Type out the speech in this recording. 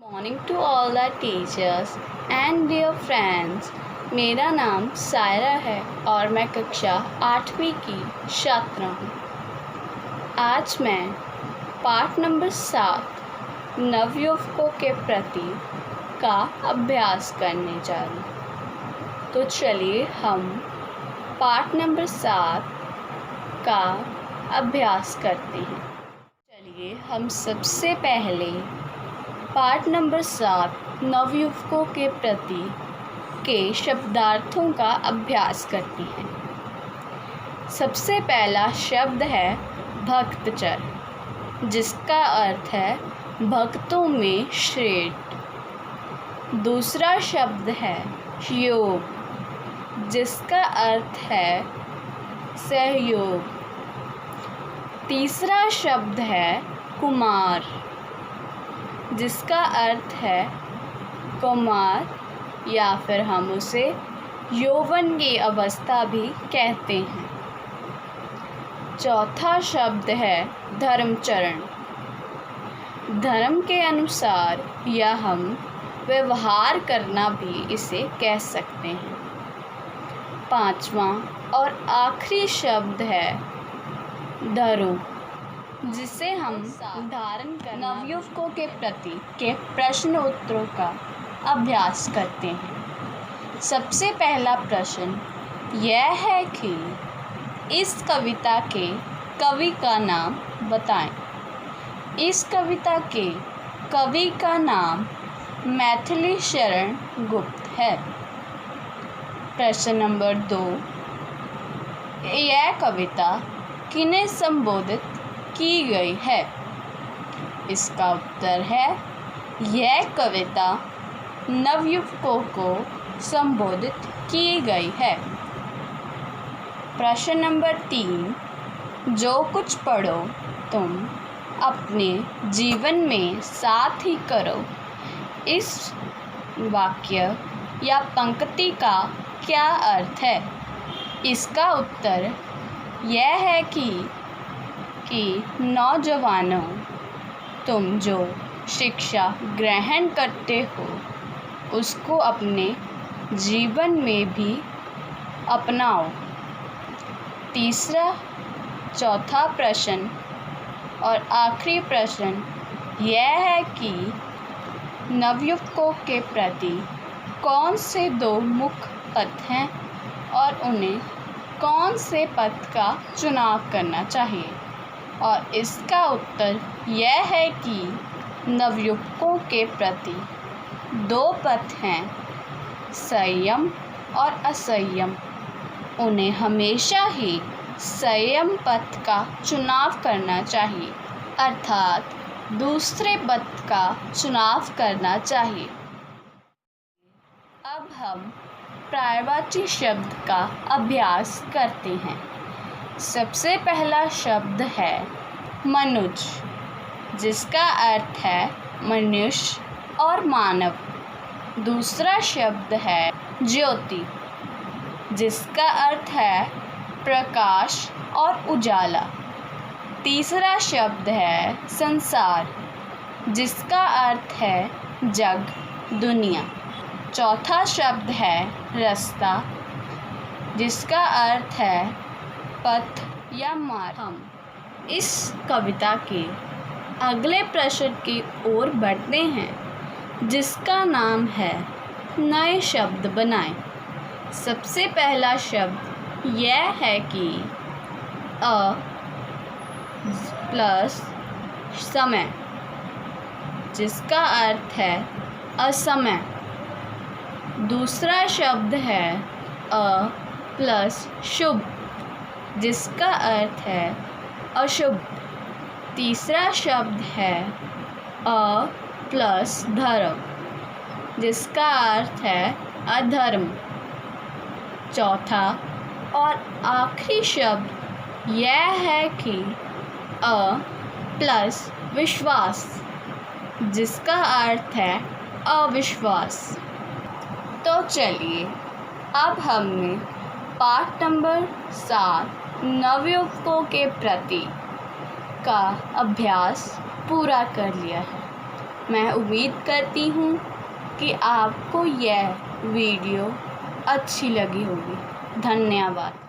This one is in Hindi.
Morning to all the teachers and dear friends. मेरा नाम सायरा है और मैं कक्षा 8वीं की छात्रा हूँ। आज मैं पाठ नंबर 7 नवयुवकों के प्रति का अभ्यास करने जा रही हूँ। तो चलिए हम पाठ नंबर 7 का अभ्यास करते हैं। चलिए हम सबसे पहले पाठ नंबर 7 नवयुवकों के प्रति के शब्दार्थों का अभ्यास करते हैं। सबसे पहला शब्द है भक्तचर, जिसका अर्थ है भक्तों में श्रेष्ठ। दूसरा शब्द है योग, जिसका अर्थ है सहयोग। तीसरा शब्द है कुमार, जिसका अर्थ है कुमार या फिर हम उसे यौवन की अवस्था भी कहते हैं। चौथा शब्द है धर्मचरण, धर्म के अनुसार या हम व्यवहार करना भी इसे कह सकते हैं। पांचवा और आखिरी शब्द है धरो, जिसे हम उदाहरण कर नवयुवकों के प्रति के प्रश्न उत्तरों का अभ्यास करते हैं। सबसे पहला प्रश्न यह है कि इस कविता के कवि का नाम बताएं। इस कविता के कवि का नाम मैथिली शरण गुप्त है। प्रश्न नंबर 2, यह कविता किन्हें संबोधित की गई है? इसका उत्तर है यह कविता नवयुवकों को संबोधित की गई है। प्रश्न नंबर 3, जो कुछ पढ़ो तुम अपने जीवन में साथ ही करो। इस वाक्य या पंक्ति का क्या अर्थ है? इसका उत्तर यह है कि नौजवानों, तुम जो शिक्षा ग्रहण करते हो उसको अपने जीवन में भी अपनाओ। तीसरा, चौथा प्रश्न और आखिरी प्रश्न यह है कि नवयुवकों के प्रति कौन से 2 मुख्य पथ हैं और उन्हें कौन से पथ का चुनाव करना चाहिए? और इसका उत्तर यह है कि नवयुवकों के प्रति 2 पथ हैं, संयम और असंयम। उन्हें हमेशा ही संयम पथ का चुनाव करना चाहिए, अर्थात दूसरे पथ का चुनाव करना चाहिए। अब हम पर्यायवाची शब्द का अभ्यास करते हैं। सबसे पहला शब्द है मनुज, जिसका अर्थ है मनुष्य और मानव। दूसरा शब्द है ज्योति, जिसका अर्थ है प्रकाश और उजाला। तीसरा शब्द है संसार, जिसका अर्थ है जग, दुनिया। चौथा शब्द है रास्ता, जिसका अर्थ है पथ या मार्ग। हम इस कविता के अगले प्रश्न की ओर बढ़ते हैं, जिसका नाम है नए शब्द बनाएं। सबसे पहला शब्द यह है कि अ प्लस समय, जिसका अर्थ है असमय। दूसरा शब्द है अ प्लस शुभ, जिसका अर्थ है अशुभ। तीसरा शब्द है अ प्लस धर्म, जिसका अर्थ है अधर्म। चौथा और आखिरी शब्द यह है कि अ प्लस विश्वास, जिसका अर्थ है अविश्वास। तो चलिए अब हमने पाठ नंबर 7 नवयुवकों के प्रति का अभ्यास पूरा कर लिया है। मैं उम्मीद करती हूँ कि आपको यह वीडियो अच्छी लगी होगी। धन्यवाद।